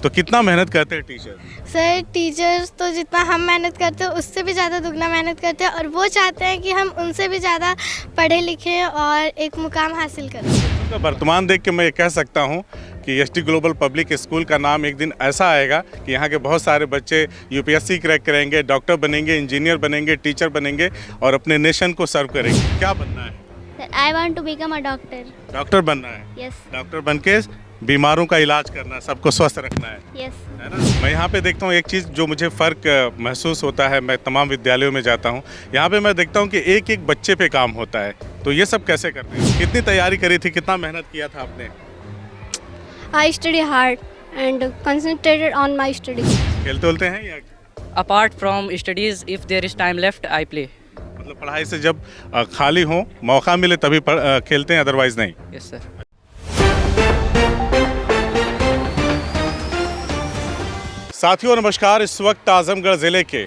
तो कितना मेहनत करते हैं टीचर? सर टीचर्स तो जितना हम मेहनत करते हैं उससे भी ज़्यादा दुगना मेहनत करते हैं और वो चाहते हैं कि हम उनसे भी ज़्यादा पढ़े लिखें और एक मुकाम हासिल करें। तो वर्तमान देख के मैं ये कह सकता हूँ कि एसटी ग्लोबल पब्लिक स्कूल का नाम एक दिन ऐसा आएगा कि यहाँ के बहुत सारे बच्चे यूपीएससी क्रैक करेंगे, डॉक्टर बनेंगे, इंजीनियर बनेंगे, टीचर बनेंगे और अपने नेशन को सर्व करेंगे। क्या बनना है? I want to become a doctor. Doctor बनना है। Yes. डॉक्टर बन के बीमारों का इलाज करना है, सबको स्वस्थ रखना है Yes. है ना। मैं यहाँ पे देखता हूँ एक चीज़ जो मुझे फ़र्क महसूस होता है, मैं तमाम विद्यालयों में जाता हूँ, यहाँ पे मैं देखता हूँ कि एक एक बच्चे पे काम होता है। तो ये सब कैसे करते हैं? कितनी तैयारी करी थी, कितना मेहनत किया था आपने? I study hard and concentrated on my studies. खेलते उलते हैं या Apart from studies, if there is time left, I play. मतलब पढ़ाई से जब खाली हो, मौका मिले तभी खेलते हैं, अदरवाइज नहीं? Yes, sir. साथियों नमस्कार। इस वक्त आजमगढ़ ज़िले के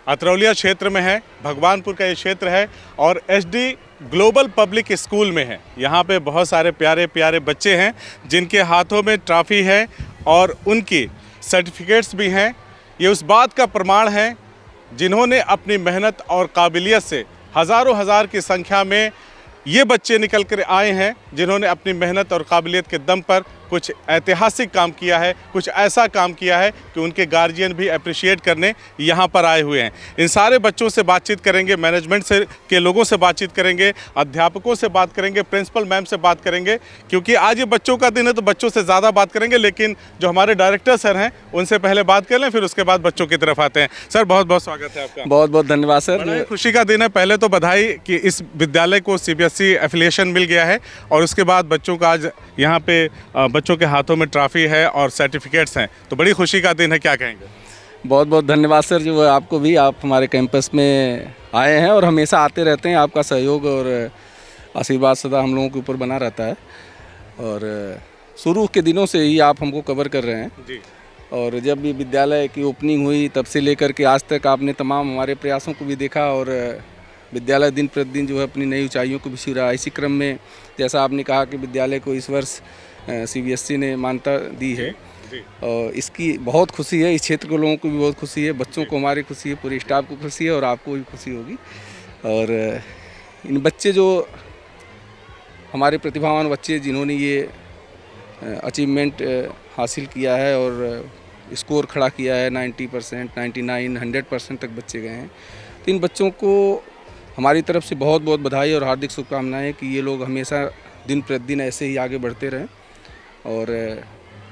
अतरौलिया क्षेत्र में है, भगवानपुर का ये क्षेत्र है और एसडी ग्लोबल पब्लिक स्कूल में है। यहाँ पे बहुत सारे प्यारे प्यारे बच्चे हैं जिनके हाथों में ट्रॉफी है और उनकी सर्टिफिकेट्स भी हैं। ये उस बात का प्रमाण है जिन्होंने अपनी मेहनत और काबिलियत से हज़ारों हज़ार की संख्या में ये बच्चे निकल कर आए हैं जिन्होंने अपनी मेहनत और काबिलियत के दम पर कुछ ऐतिहासिक काम किया है, कुछ ऐसा काम किया है कि उनके गार्जियन भी अप्रिशिएट करने यहाँ पर आए हुए हैं। इन सारे बच्चों से बातचीत करेंगे, मैनेजमेंट से के लोगों से बातचीत करेंगे, अध्यापकों से बात करेंगे, प्रिंसिपल मैम से बात करेंगे, क्योंकि आज ये बच्चों का दिन है तो बच्चों से ज़्यादा बात करेंगे। लेकिन जो हमारे डायरेक्टर सर हैं उनसे पहले बात कर लें, फिर उसके बाद बच्चों की तरफ आते हैं। सर बहुत बहुत स्वागत है आपका। बहुत बहुत धन्यवाद सर। बड़ा ही खुशी का दिन है। पहले तो बधाई कि इस विद्यालय को सीबीएसई एफिलिएशन मिल गया है और उसके बाद बच्चों का आज यहाँ पे बच्चों के हाथों में ट्रॉफी है और सर्टिफिकेट्स हैं, तो बड़ी खुशी का दिन है। क्या कहेंगे? बहुत बहुत धन्यवाद सर जो आपको भी, आप हमारे कैंपस में आए हैं और हमेशा आते रहते हैं। आपका सहयोग और आशीर्वाद सदा हम लोगों के ऊपर बना रहता है और शुरू के दिनों से ही आप हमको कवर कर रहे हैं जी। और जब भी विद्यालय की ओपनिंग हुई तब से लेकर के आज तक आपने तमाम हमारे प्रयासों को भी देखा और विद्यालय दिन प्रतिदिन जो है अपनी नई ऊंचाइयों को भी छू रहा है। इसी क्रम में जैसा आपने कहा कि विद्यालय को इस वर्ष सीबीएसई ने मान्यता दी है और इसकी बहुत खुशी है। इस क्षेत्र के लोगों को भी बहुत खुशी है, बच्चों को हमारी खुशी है, पूरे स्टाफ को खुशी है और आपको भी खुशी होगी। और इन बच्चे जो हमारे प्रतिभावान बच्चे जिन्होंने ये अचीवमेंट हासिल किया है और स्कोर खड़ा किया है 90%, 99, 100% तक बच्चे गए हैं, तो इन बच्चों को हमारी तरफ से बहुत बहुत बधाई और हार्दिक शुभकामनाएं कि ये लोग हमेशा दिन प्रतिदिन ऐसे ही आगे बढ़ते रहें और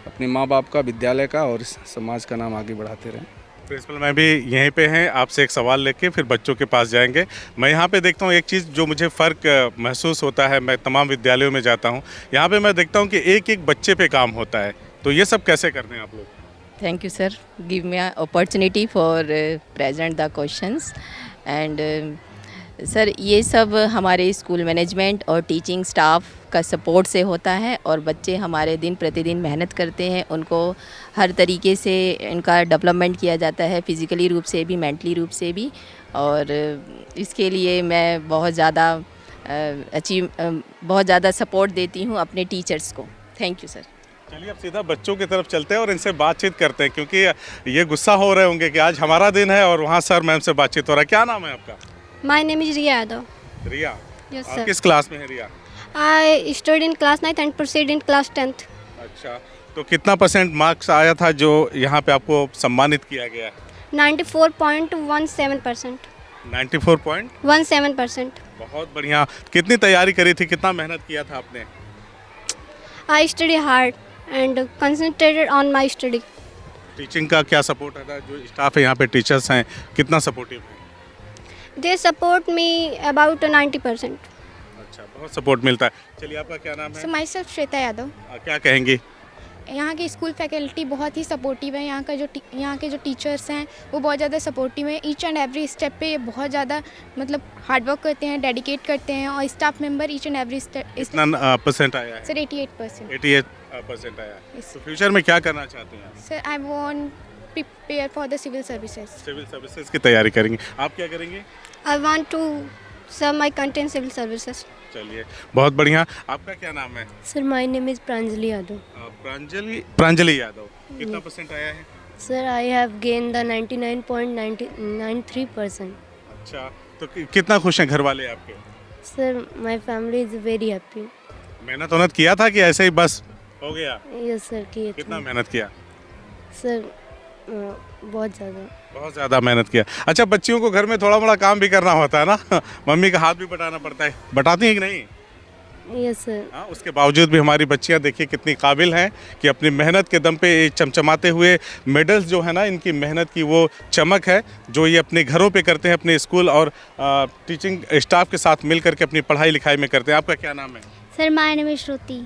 अपने माँ बाप का, विद्यालय का और इस समाज का नाम आगे बढ़ाते रहें। प्रिंसिपल मैम भी यहीं पे हैं, आपसे एक सवाल लेके फिर बच्चों के पास जाएंगे। मैं यहाँ पे देखता हूँ एक चीज़ जो मुझे फ़र्क महसूस होता है, मैं तमाम विद्यालयों में जाता हूँ, यहाँ पे मैं देखता हूँ कि एक एक बच्चे पे काम होता है। तो ये सब कैसे करते हैं आप लोग? Thank you, sir. Give me an opportunity for present the questions and sir ये सब हमारे स्कूल मैनेजमेंट और टीचिंग स्टाफ का सपोर्ट से होता है और बच्चे हमारे दिन प्रतिदिन मेहनत करते हैं, उनको हर तरीके से इनका डेवलपमेंट किया जाता है, फिज़िकली रूप से भी, मेंटली रूप से भी। और इसके लिए मैं बहुत ज़्यादा सपोर्ट देती हूँ अपने टीचर्स को। Thank you sir. चलिए अब सीधा बच्चों की तरफ चलते हैं और इनसे बातचीत करते हैं, क्योंकि ये गुस्सा हो रहे होंगे कि आज हमारा दिन है और वहाँ सर मैम से बातचीत हो रहा है। क्या नाम है आपका? My name is Riya Yadav. Riya. Yes, आप sir. किस क्लास में है रिया? I studied in class 9th and proceeded in class 10th. अच्छा, तो कितना % मार्क्स आया था जो यहाँ पे आपको सम्मानित किया गया? 94.17%. 94.17%। बहुत बढ़िया। कितनी तैयारी करी थी, कितना मेहनत किया था आपने? I study hard and concentrated on my study. Teaching का क्या सपोर्ट है? जो स्टाफ है यहाँ पे, टीचर्स हैं, कितना सपोर्टिव है? They support me about 90%. अच्छा, बहुत सपोर्ट मिलता है। चलिए आपका क्या नाम है? सो माई सेल्फ श्वेता यादव। क्या कहेंगी? यहाँ की स्कूल फैकल्टी बहुत ही सपोर्टिव है। यहाँ के जो टीचर्स हैं वो बहुत ज़्यादा सपोर्टिव हैं। ईच एंड एवरी स्टेप पे ये बहुत ज़्यादा मतलब हार्डवर्क करते हैं, डेडिकेट करते हैं और staff member each and every step. कितना % आया है? सर 88%। 88% आया है। तो फ्यूचर में क्या करना चाहते हैं? Sir I want prepare for the civil services. Civil services की तैयारी करेंगे। आप क्या करेंगे? I want to serve my country in civil services. चलिए बहुत बढ़िया। आपका क्या नाम है? Sir my name is Pranjali Yadav. Pranjali Yadav. कितना परसेंट आया है? Sir I have gain the 99.93%। अच्छा, तो कितना खुश हैं घर वाले आपके? Sir my family is very happy. मेहनत किया था कि ऐसे ही बस हो गया? यस सर किए कितना मेहनत किया? सर बहुत ज़्यादा। बहुत ज़्यादा मेहनत किया। अच्छा, बच्चियों को घर में थोड़ा मोड़ा काम भी करना होता है ना मम्मी का हाथ भी बटाना पड़ता है, बटाती हैं कि नहीं? Yes sir. हाँ, उसके बावजूद भी हमारी बच्चियां देखिए कितनी काबिल हैं कि अपनी मेहनत के दम पे ये चमचमाते हुए मेडल्स जो है ना, इनकी मेहनत की वो चमक है जो ये अपने घरों पे करते हैं, अपने स्कूल और टीचिंग स्टाफ के साथ मिल करके अपनी पढ़ाई लिखाई में करते हैं। आपका क्या नाम है? सर माय नेम इज श्रुति।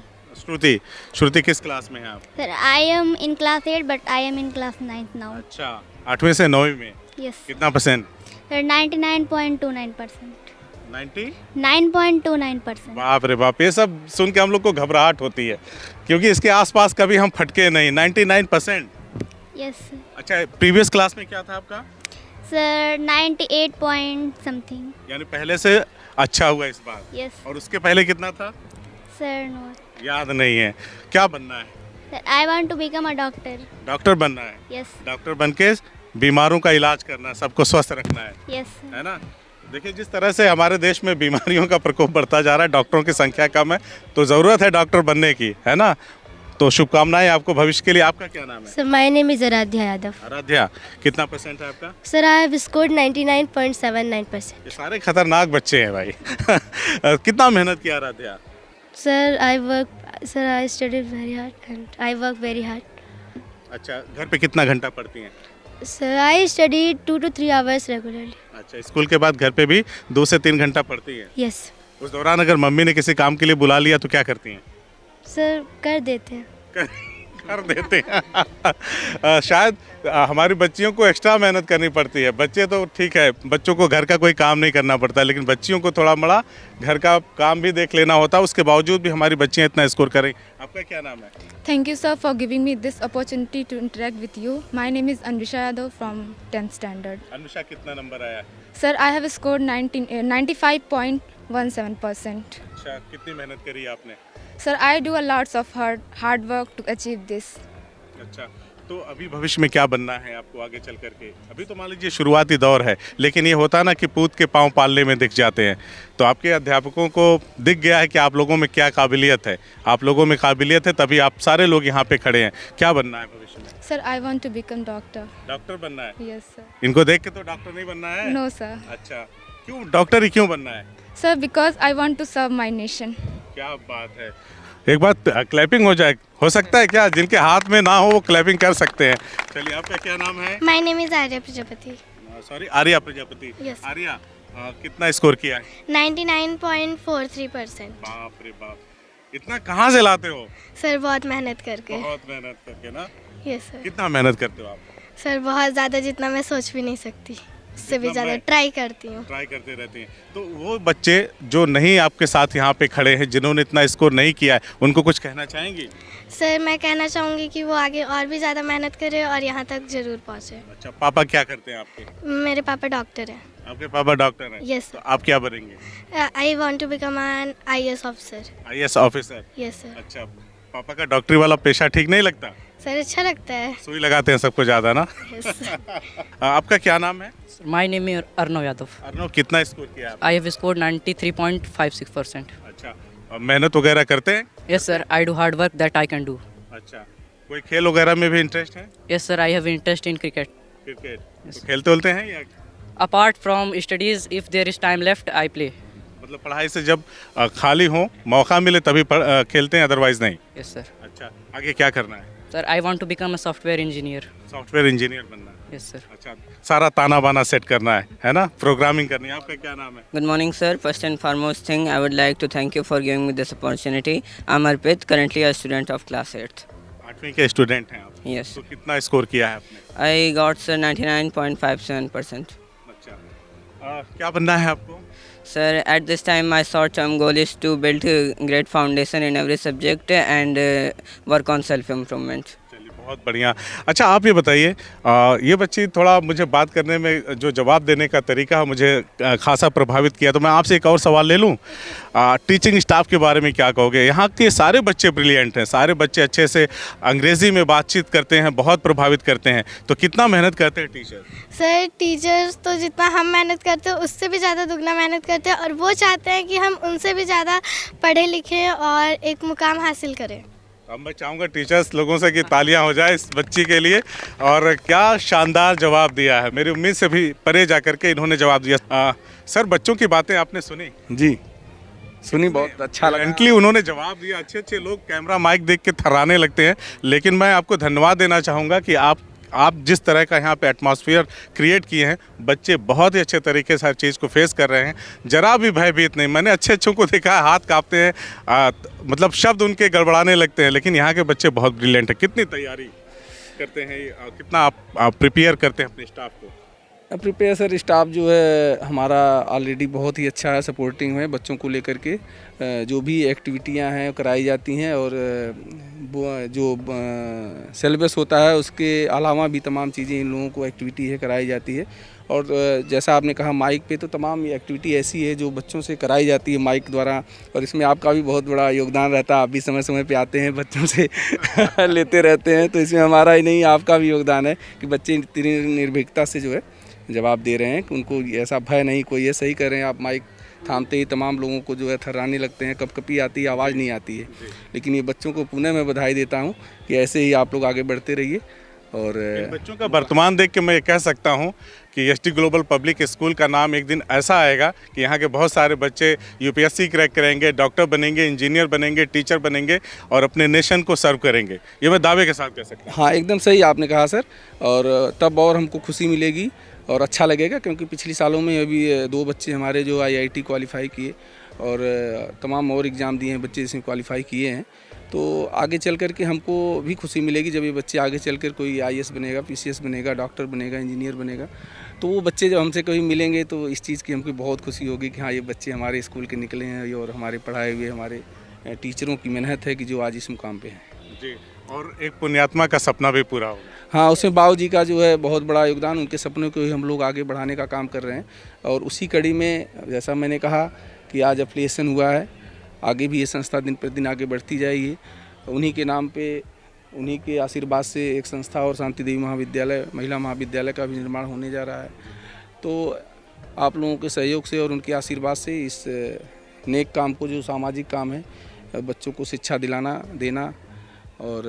श्रुति किस क्लास में है आप? Sir I am in class 8 but I am in class 9th now. अच्छा, 8वीं से 9वीं में। यस कितना परसेंट? सर 99.29%। 9.29%। बाप रे बाप, ये सब सुन के हम लोग को घबराहट होती है क्योंकि इसके आसपास कभी हम फटके नहीं। 99%। यस अच्छा, प्रीवियस क्लास में क्या था आपका? Sir 98 point something. यानी पहले से अच्छा हुआ इस बार। यस और उसके पहले कितना था? Sir no. याद नहीं है। क्या बनना है? Sir I want to become a doctor. Doctor बनना है। यस डॉक्टर बन के बीमारों का इलाज करना है, सबको स्वस्थ रखना है यस है ना? देखिए जिस तरह से हमारे देश में बीमारियों का प्रकोप बढ़ता जा रहा है, डॉक्टरों की संख्या कम है, तो ज़रूरत है डॉक्टर बनने की, है ना? तो शुभकामनाएं आपको भविष्य के लिए। आपका क्या नाम है? Sir my name is Aaradhya Yadav. Aaradhya, कितना परसेंट है आपका? Sir I have scored 99.79%। ये सारे खतरनाक बच्चे हैं भाई कितना मेहनत किया Aaradhya? Sir I study very hard and I work very hard. अच्छा, घर पे कितना घंटा पढ़ती हैं? Sir I study 2 to 3 hours regularly. अच्छा, स्कूल के बाद घर पे भी 2 से 3 घंटा पढ़ती हैं? यस उस दौरान अगर मम्मी ने किसी काम के लिए बुला लिया तो क्या करती हैं? सर कर देते हैं। कर देते हैं शायद हमारी बच्चियों को एक्स्ट्रा मेहनत करनी पड़ती है। बच्चे तो ठीक है, बच्चों को घर का कोई काम नहीं करना पड़ता, लेकिन बच्चियों को थोड़ा बड़ा घर का काम भी देख लेना होता है। उसके बावजूद भी हमारी बच्चियां इतना स्कोर करें। आपका क्या नाम है? Thank you, sir, for giving me this opportunity to interact with you. My name is Anvisha Yadav from 10th standard. Anusha, कितना नंबर आया? Sir, I have scored 95.17%. अच्छा, कितनी मेहनत करी आपने? Sir, I do a lots of hard work to achieve this. अच्छा, तो अभी भविष्य में क्या बनना है आपको आगे चल करके? अभी तो मान लीजिए शुरुआती दौर है, लेकिन ये होता है ना कि पूत के पाँव पालने में दिख जाते हैं। तो आपके अध्यापकों को दिख गया है कि आप लोगों में क्या काबिलियत है। आप लोगों में काबिलियत है तभी आप सारे लोग यहाँ पे खड़े हैं। क्या बनना है भविष्य में? Sir, I want to become doctor. Doctor बनना है? Yes, sir. इनको देख के तो डॉक्टर नहीं बनना है? No, sir. अच्छा, क्यों डॉक्टर ही क्यों बनना है? Sir, because I want to serve my nation. क्या बात है, एक बात क्लैपिंग हो जाए, हो सकता है क्या? जिनके हाथ में ना हो वो क्लैपिंग कर सकते हैं। चलिए, आपका क्या नाम है? My name is Arya Prajapati. Sorry, Arya Prajapati. Yes. Arya, कितना स्कोर किया है? 99.43%। बाप रे बाप, इतना कहाँ से लाते हो? सर बहुत मेहनत करके। बहुत मेहनत करके ना? Yes sir. कितना मेहनत करते हो आप? सर बहुत ज़्यादा, जितना मैं सोच भी नहीं सकती, उससे भी जितना ज़्यादा मैं- ट्राई करती हूँ। ट्राई करते रहते हैं। तो वो बच्चे जो नहीं आपके साथ यहाँ पे खड़े हैं, जिन्होंने इतना स्कोर नहीं किया है, उनको कुछ कहना चाहेंगी? सर मैं कहना चाहूँगी कि वो आगे और भी ज़्यादा मेहनत करे और यहाँ तक ज़रूर पहुँचे। अच्छा, पापा क्या करते हैं आपके? मेरे पापा डॉक्टर हैं। आपके पापा डॉक्टर हैं? Yes, तो sir. आप क्या बनेंगे? I want to become an IAS officer. IAS officer? Yes sir. अच्छा, पापा का डॉक्टरी वाला पेशा ठीक नहीं लगता? सर अच्छा लगता है। सुई लगाते हैं सबको ज़्यादा ना? यस आपका क्या नाम है? My name is Arnav Yadav. Arnav, कितना स्कोर किया आप? I have scored 93.56%. अच्छा, और मेहनत वगैरह करते हैं? Yes, sir. I do hard work that I can do. अच्छा, कोई खेल वगैरह में भी इंटरेस्ट है? Yes, sir. I have interest in cricket. Cricket तो खेलते होते हैं या Apart from studies, if there is time left, I play. मतलब पढ़ाई से जब खाली हो, मौका मिले तभी खेलते हैं, अदरवाइज नहीं? Yes, sir. अच्छा, आगे क्या करना है? Sir, I want to become a software engineer. Software engineer बनना है? Yes, sir. अच्छा, सारा ताना बाना सेट करना है ना? प्रोग्रामिंग करनी है। आपका क्या नाम है? Good morning, sir. First and foremost thing, I would like to thank you for giving me this opportunity. I'm Arpit, currently a student of class 8th. 8वीं के स्टूडेंट हैं आप? Yes. तो कितना स्कोर किया है आपने? I got, sir, 99.57%. अच्छा, क्या बनना है आपको? Sir, at this time, my short-term goal is to build a great foundation in every subject and work on self-improvement. चलिए, बहुत बढ़िया। अच्छा आप ये बताइए, ये बच्ची थोड़ा मुझे बात करने में जो जवाब देने का तरीका है मुझे खासा प्रभावित किया, तो मैं आपसे एक और सवाल ले लूँ। टीचिंग स्टाफ के बारे में क्या कहोगे? यहाँ के सारे बच्चे ब्रिलियंट हैं, सारे बच्चे अच्छे से अंग्रेज़ी में बातचीत करते हैं, बहुत प्रभावित करते हैं, तो कितना मेहनत करते हैं टीचर? सर टीचर्स तो जितना हम मेहनत करते हैं उससे भी ज़्यादा दुगना मेहनत करते हैं, और वो चाहते हैं कि हम उनसे भी ज़्यादा पढ़े लिखें और एक मुकाम हासिल करें। अब मैं चाहूँगा टीचर्स लोगों से कि तालियां हो जाए इस बच्ची के लिए। और क्या शानदार जवाब दिया है, मेरी उम्मीद से भी परे जा करके इन्होंने जवाब दिया। सर बच्चों की बातें आपने सुनी? जी सुनी, बहुत अच्छा लगा। टैलेंटली उन्होंने जवाब दिया। अच्छे अच्छे लोग कैमरा माइक देख के थर्राने लगते हैं, लेकिन मैं आपको धन्यवाद देना चाहूँगा कि आप जिस तरह का यहाँ पे एटमॉस्फेयर क्रिएट किए हैं, बच्चे बहुत ही अच्छे तरीके से हर चीज़ को फेस कर रहे हैं, जरा भी भयभीत नहीं। मैंने अच्छे अच्छों को देखा है, हाथ कांपते हैं, मतलब शब्द उनके गड़बड़ाने लगते हैं, लेकिन यहाँ के बच्चे बहुत ब्रिलियंट हैं। कितनी तैयारी करते हैं, कितना आप प्रिपेयर करते हैं अपने स्टाफ को? प्रिपेयर सर, स्टाफ जो है हमारा ऑलरेडी बहुत ही अच्छा है, सपोर्टिंग है बच्चों को लेकर के। जो भी एक्टिविटियां हैं कराई जाती हैं, और जो सिलेबस होता है उसके अलावा भी तमाम चीज़ें इन लोगों को एक्टिविटी है कराई जाती है। और जैसा आपने कहा माइक पे, तो तमाम ये एक्टिविटी ऐसी है जो बच्चों से कराई जाती है माइक द्वारा, और इसमें आपका भी बहुत बड़ा योगदान रहता है। आप भी समय समय पे आते हैं, बच्चों से लेते रहते हैं, तो इसमें हमारा ही नहीं आपका भी योगदान है कि बच्चे इतनी निर्भीकता से जो है जवाब दे रहे हैं कि उनको ऐसा भय नहीं, कोई ये सही कर रहे हैं। आप माइक थामते ही तमाम लोगों को जो है थर्राने लगते हैं, कपकपी आती है, आवाज़ नहीं आती है। लेकिन ये बच्चों को पुनः मैं बधाई देता हूँ कि ऐसे ही आप लोग आगे बढ़ते रहिए। और बच्चों का वर्तमान देख के मैं ये कह सकता हूँ कि एसडी ग्लोबल पब्लिक स्कूल का नाम एक दिन ऐसा आएगा कि यहाँ के बहुत सारे बच्चे यूपीएससी क्रैक करेंगे, डॉक्टर बनेंगे, इंजीनियर बनेंगे, टीचर बनेंगे और अपने नेशन को सर्व करेंगे। ये मैं दावे के साथ कह सकता हूँ। हाँ, एकदम सही आपने कहा सर। और तब और हमको खुशी मिलेगी और अच्छा लगेगा, क्योंकि पिछले सालों में अभी 2 बच्चे हमारे जो IIT क्वालिफाई किए, और तमाम और एग्ज़ाम दिए हैं बच्चे इसमें क्वालिफाई किए हैं। तो आगे चल कर के हमको भी खुशी मिलेगी जब ये बच्चे आगे चल कर कोई IAS बनेगा, PCS बनेगा, डॉक्टर बनेगा, इंजीनियर बनेगा। तो वो बच्चे जब हमसे कभी मिलेंगे तो इस चीज़ की हमको बहुत खुशी होगी कि हाँ, ये बच्चे हमारे स्कूल के निकले हैं, और हमारे पढ़ाए हुए हमारे टीचरों की मेहनत है कि जो आज इस मुकाम पे हैं। जी, और एक पुण्यात्मा का सपना भी पूरा होगा। हाँ, उसमें बाबू जी का जो है बहुत बड़ा योगदान, उनके सपनों को ही हम लोग आगे बढ़ाने का काम कर रहे हैं। और उसी कड़ी में जैसा मैंने कहा कि आज एफिलिएशन हुआ है, आगे भी ये संस्था दिन प्रतिदिन आगे बढ़ती जाएगी। उन्हीं के नाम पे, उन्हीं के आशीर्वाद से एक संस्था और शांति देवी महाविद्यालय, महिला महाविद्यालय का भी निर्माण होने जा रहा है। तो आप लोगों के सहयोग से और उनके आशीर्वाद से इस नेक काम को, जो सामाजिक काम है, बच्चों को शिक्षा दिलाना, देना और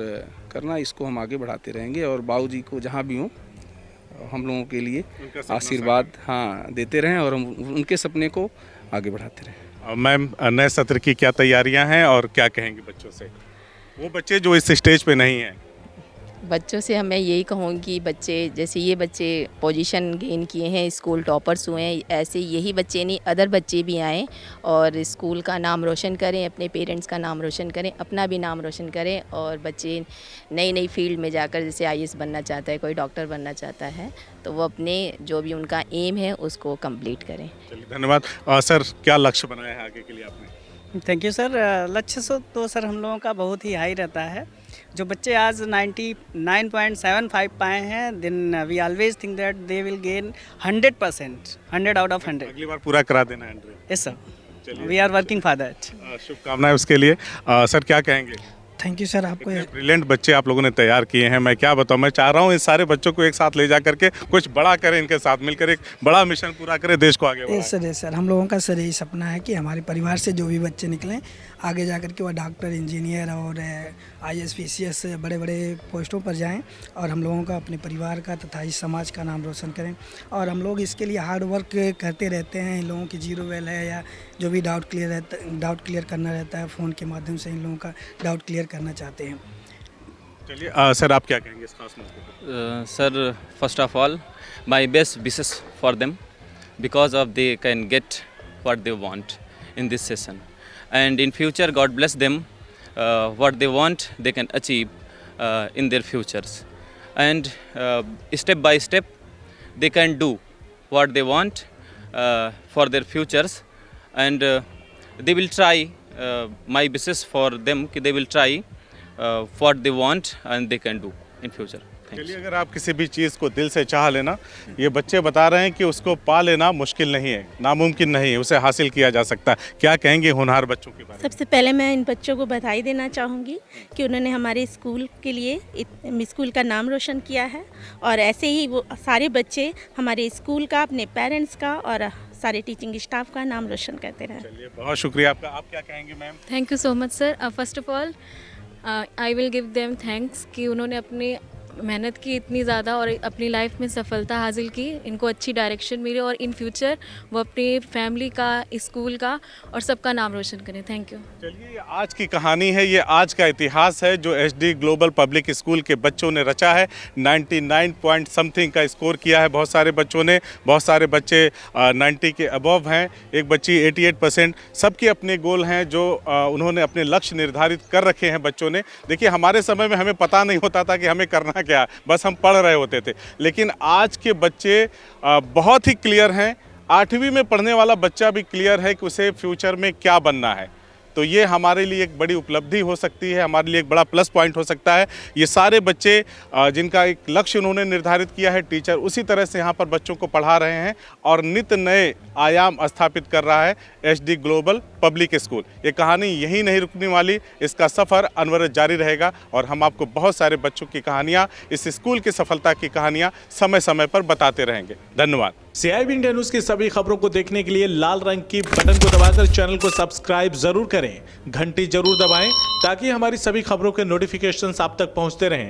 करना, इसको हम आगे बढ़ाते रहेंगे। और बाबू जी को जहाँ भी हों हम लोगों के लिए आशीर्वाद देते रहें, और हम उनके सपने को आगे बढ़ाते रहें। मैम, नए सत्र की क्या तैयारियां हैं और क्या कहेंगे बच्चों से, वो बच्चे जो इस स्टेज पे नहीं हैं? बच्चों से मैं यही कहूँगी, बच्चे जैसे ये बच्चे पोजीशन गेन किए हैं, स्कूल टॉपर्स हुए हैं, ऐसे यही बच्चे नहीं अदर बच्चे भी आएँ और स्कूल का नाम रोशन करें, अपने पेरेंट्स का नाम रोशन करें, अपना भी नाम रोशन करें। और बच्चे नई नई फील्ड में जाकर, जैसे IAS बनना चाहता है, कोई डॉक्टर बनना चाहता है, तो वो अपने जो भी उनका एम है उसको कंप्लीट करें। चलिए, धन्यवाद। सर, क्या लक्ष्य बनाया है आगे के लिए आपने? Thank you sir. लक्ष्य तो सर हम लोगों का बहुत ही हाई रहता है। जो बच्चे आज 99.75 पाए हैं, then we always think that they will gain 100%, 100 out of 100। अगली बार पूरा करा देना है 100। Yes sir, we are working for that. शुभकामनाएं उसके लिए। सर, क्या कहेंगे? Thank you sir. आपको ब्रिलियंट बच्चे आप लोगों ने तैयार किए हैं। मैं क्या बताऊं, मैं चाह रहा हूं इस सारे बच्चों को एक साथ ले जा करके कुछ बड़ा करें, इनके साथ मिलकर एक बड़ा मिशन पूरा करें, देश को आगे बढ़ाएं। सर हम लोगों का सर यही सपना है कि हमारे परिवार से जो भी बच्चे निकलें, आगे जा कर के वह डॉक्टर, इंजीनियर और IAS PCS बड़े बड़े पोस्टों पर जाएं, और हम लोगों का, अपने परिवार का तथा इस समाज का नाम रोशन करें। और हम लोग इसके लिए हार्ड वर्क करते रहते हैं। इन लोगों की जीरो वेल है या जो भी डाउट क्लियर करना रहता है, फ़ोन के माध्यम से इन लोगों का डाउट क्लियर करना चाहते हैं। चलिए, सर आप क्या कहेंगे इस खास मौके पर? Sir, first of all, my best wishes for them, because of they can get what they want in this session, and in future God bless them, what they want they can achieve in their futures, and step by step they can do what they want for their futures, and they will try, my wishes for them, they will try what they want and they can do. in future. Thanks. चलिए, अगर आप किसी भी चीज़ को दिल से चाह लेना, ये बच्चे बता रहे हैं कि उसको पा लेना मुश्किल नहीं है, नामुमकिन नहीं है, उसे हासिल किया जा सकता है। क्या कहेंगे होनहार बच्चों के बारे में? सबसे पहले मैं इन बच्चों को बधाई देना चाहूँगी कि उन्होंने हमारे स्कूल के लिए स्कूल का नाम रोशन किया है, और ऐसे ही वो सारे बच्चे हमारे स्कूल का, अपने पेरेंट्स का और सारे टीचिंग स्टाफ का नाम रोशन करते रहें। चलिए, बहुत शुक्रिया आपका। आप क्या कहेंगे ma'am? Thank you so much sir. First of all I will give them thanks कि उन्होंने अपनी मेहनत की इतनी ज़्यादा और अपनी लाइफ में सफलता हासिल की, इनको अच्छी डायरेक्शन मिले और इन फ्यूचर वो अपनी फैमिली का, स्कूल का और सबका नाम रोशन करें। Thank you. चलिए, ये आज की कहानी है, ये आज का इतिहास है जो एसडी ग्लोबल पब्लिक स्कूल के बच्चों ने रचा है। 99 पॉइंट समथिंग का स्कोर किया है बहुत सारे बच्चों ने, बहुत सारे बच्चे 90 के अबव हैं, एक बच्ची 88%। सबके अपने गोल हैं जो उन्होंने अपने लक्ष्य निर्धारित कर रखे हैं बच्चों ने। देखिए, हमारे समय में हमें पता नहीं होता था कि हमें करना क्या, बस हम पढ़ रहे होते थे, लेकिन आज के बच्चे बहुत ही क्लियर हैं। 8वीं में पढ़ने वाला बच्चा भी क्लियर है कि उसे फ्यूचर में क्या बनना है। तो ये हमारे लिए एक बड़ी उपलब्धि हो सकती है, हमारे लिए एक बड़ा प्लस पॉइंट हो सकता है। ये सारे बच्चे जिनका एक लक्ष्य उन्होंने निर्धारित किया है, टीचर उसी तरह से यहाँ पर बच्चों को पढ़ा रहे हैं और नित्य नए आयाम स्थापित कर रहा है एसडी ग्लोबल पब्लिक स्कूल। ये कहानी यहीं नहीं रुकने वाली, इसका सफ़र अनवरत जारी रहेगा और हम आपको बहुत सारे बच्चों की कहानियाँ, इस स्कूल की सफलता की कहानियाँ समय समय पर बताते रहेंगे। धन्यवाद। CIB इंडिया न्यूज़ की सभी खबरों को देखने के लिए लाल रंग की बटन को दबाकर चैनल को सब्सक्राइब जरूर करें, घंटी जरूर दबाएं ताकि हमारी सभी खबरों के नोटिफिकेशंस आप तक पहुंचते रहें।